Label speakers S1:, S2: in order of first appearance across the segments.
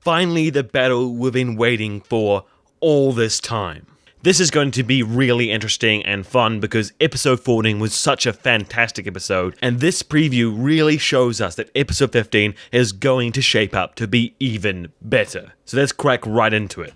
S1: Finally, the battle we've been waiting for all this time. This is going to be really interesting and fun because episode 14 was such a fantastic episode, and this preview really shows us that episode 15 is going to shape up to be even better. So let's crack right into it.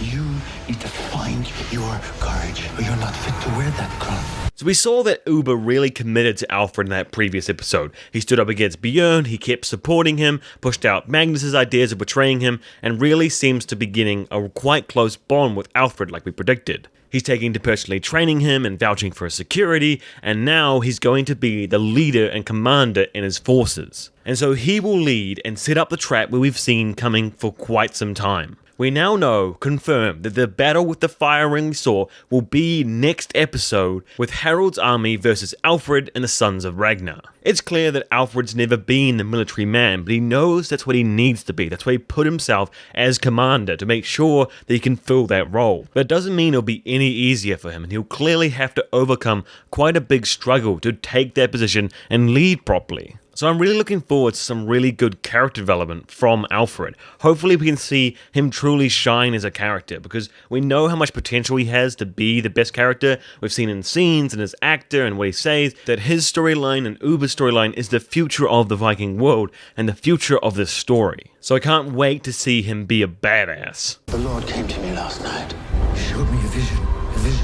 S2: You need to find your courage, or you're not fit to wear that crown.
S1: So we saw that Ubbe really committed to Alfred in that previous episode. He stood up against Bjorn, he kept supporting him, pushed out Magnus's ideas of betraying him, and really seems to be getting a quite close bond with Alfred like we predicted. He's taking to personally training him and vouching for his security, and now he's going to be the leader and commander in his forces. And so he will lead and set up the trap where we've seen coming for quite some time. We now know, confirmed, that the battle with the fire ring we saw will be next episode with Harald's army versus Alfred and the sons of Ragnar. It's clear that Alfred's never been a military man, but he knows that's what he needs to be. That's why he put himself as commander, to make sure that he can fill that role. But it doesn't mean it'll be any easier for him, and he'll clearly have to overcome quite a big struggle to take that position and lead properly. So I'm really looking forward to some really good character development from Alfred. Hopefully we can see him truly shine as a character, because we know how much potential he has to be the best character. We've seen in scenes and his actor and what he says that his storyline and Ubbe's storyline is the future of the Viking world and the future of this story. So I can't wait to see him be a badass.
S2: The Lord came to me last night. He showed me a vision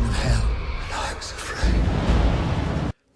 S2: of hell, and I was afraid.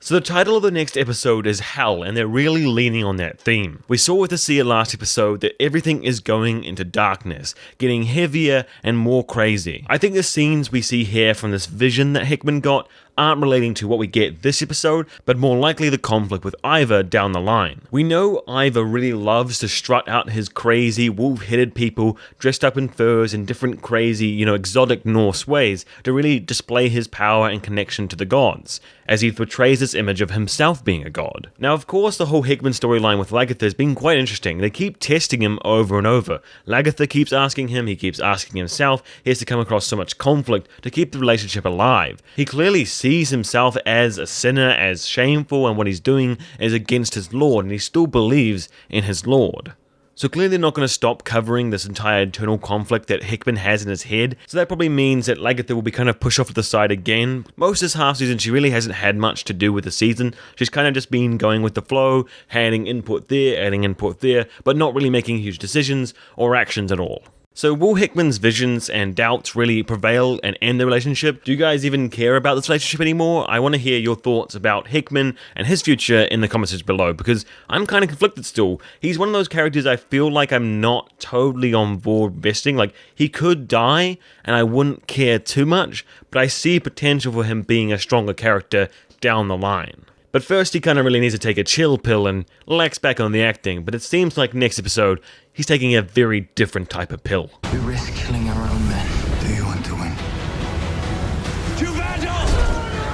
S1: So the title of the next episode is Hell, and they're really leaning on that theme. We saw with the Seer last episode that everything is going into darkness, getting heavier and more crazy. I think the scenes we see here from this vision that Heahmund got aren't relating to what we get this episode, but more likely the conflict with Ivar down the line. We know Ivar really loves to strut out his crazy wolf-headed people dressed up in furs in different crazy, exotic Norse ways to really display his power and connection to the gods, as he portrays this image of himself being a god. Now, of course, the whole Heahmund storyline with Lagertha has been quite interesting. They keep testing him over and over. Lagertha keeps asking him, he keeps asking himself. He has to come across so much conflict to keep the relationship alive. He clearly sees himself as a sinner, as shameful, and what he's doing is against his Lord, and he still believes in his Lord. So clearly they're not going to stop covering this entire internal conflict that Heahmund has in his head, so that probably means that Lagertha will be kind of pushed off to the side again. Most of this half season she really hasn't had much to do with the season. She's kind of just been going with the flow, adding input there, but not really making huge decisions or actions at all. So will Heahmund's visions and doubts really prevail and end the relationship? Do you guys even care about this relationship anymore? I want to hear your thoughts about Heahmund and his future in the comments below, because I'm kind of conflicted still. He's one of those characters I feel like I'm not totally on board investing. Like, he could die and I wouldn't care too much, but I see potential for him being a stronger character down the line. But first he kind of really needs to take a chill pill and relax back on the acting, but it seems like next episode he's taking a very different type of pill.
S2: We risk killing our own men. Do you want to win?
S3: To battle!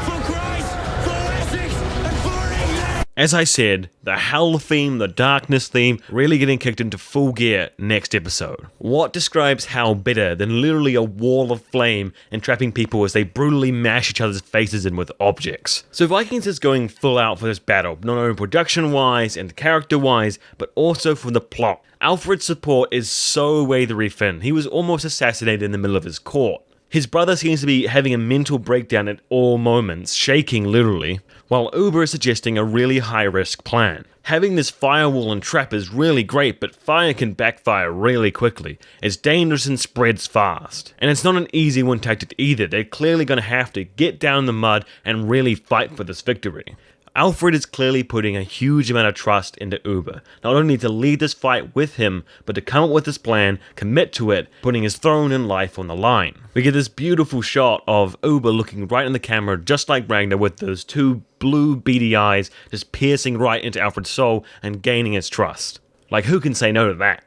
S3: For Christ! For Essex! And for England!
S1: As I said, the hell theme, the darkness theme, really getting kicked into full gear next episode. What describes hell better than literally a wall of flame entrapping people as they brutally mash each other's faces in with objects? So Vikings is going full out for this battle, not only production-wise and character-wise, but also for the plot. Alfred's support is so way to refin. He was almost assassinated in the middle of his court. His brother seems to be having a mental breakdown at all moments, shaking literally, while Ubbe is suggesting a really high-risk plan. Having this firewall and trap is really great, but fire can backfire really quickly. It's dangerous and spreads fast. And it's not an easy one tactic either. They're clearly going to have to get down in the mud and really fight for this victory. Alfred is clearly putting a huge amount of trust into Ubbe, not only to lead this fight with him, but to come up with this plan, commit to it, putting his throne and life on the line. We get this beautiful shot of Ubbe looking right in the camera, just like Ragnar, with those two blue beady eyes just piercing right into Alfred's soul and gaining his trust. Like, who can say no to that?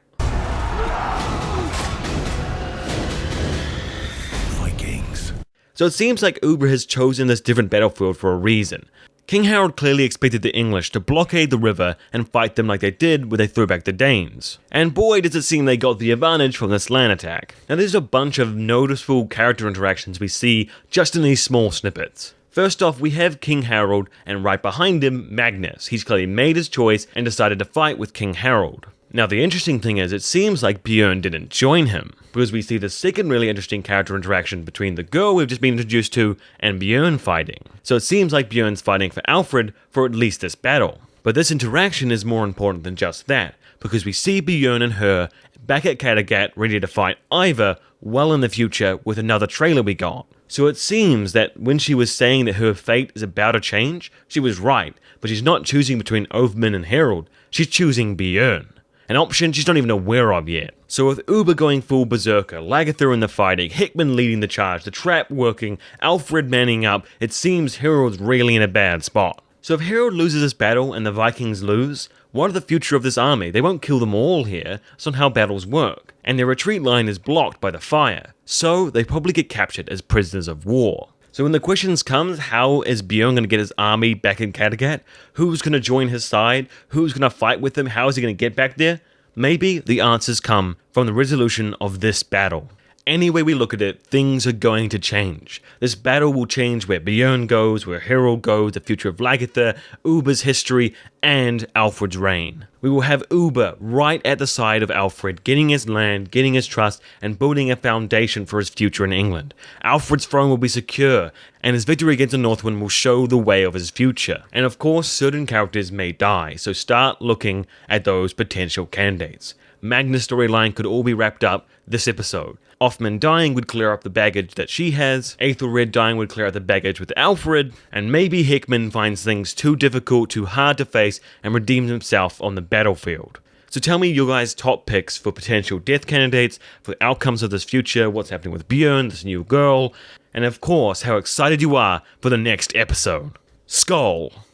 S3: Vikings.
S1: So it seems like Ubbe has chosen this different battlefield for a reason. King Harald clearly expected the English to blockade the river and fight them like they did when they threw back the Danes. And boy does it seem they got the advantage from this land attack. Now there's a bunch of noticeable character interactions we see just in these small snippets. First off, we have King Harald, and right behind him, Magnus. He's clearly made his choice and decided to fight with King Harald. Now, the interesting thing is, it seems like Bjorn didn't join him, because we see the second really interesting character interaction between the girl we've just been introduced to and Bjorn fighting. So it seems like Bjorn's fighting for Alfred for at least this battle. But this interaction is more important than just that, because we see Bjorn and her back at Kattegat ready to fight Ivar well in the future with another trailer we got. So it seems that when she was saying that her fate is about to change, she was right, but she's not choosing between Othman and Harald, she's choosing Bjorn. An option she's not even aware of yet. So with Ubbe going full berserker, Lagertha in the fighting, Heahmund leading the charge, the trap working, Alfred manning up, it seems Harald's really in a bad spot. So if Harald loses this battle and the Vikings lose, what are the future of this army? They won't kill them all here, that's not how battles work. And their retreat line is blocked by the fire, so they probably get captured as prisoners of war. So when the questions comes, how is Bjorn going to get his army back in Kattegat? Who's going to join his side? Who's going to fight with him? How is he going to get back there? Maybe the answers come from the resolution of this battle. Any way we look at it, things are going to change. This battle will change where Bjorn goes, where Harald goes, the future of Lagertha, Ubbe's history, and Alfred's reign. We will have Ubbe right at the side of Alfred, getting his land, getting his trust, and building a foundation for his future in England. Alfred's throne will be secure, and his victory against the Northmen will show the way of his future. And of course, certain characters may die, so start looking at those potential candidates. Magnus' storyline could all be wrapped up this episode. Othman dying would clear up the baggage that she has, Aethelred dying would clear up the baggage with Alfred, and maybe Heahmund finds things too difficult, too hard to face, and redeems himself on the battlefield. So tell me your guys' top picks for potential death candidates, for the outcomes of this future, what's happening with Bjorn, this new girl, and of course, how excited you are for the next episode. Skull!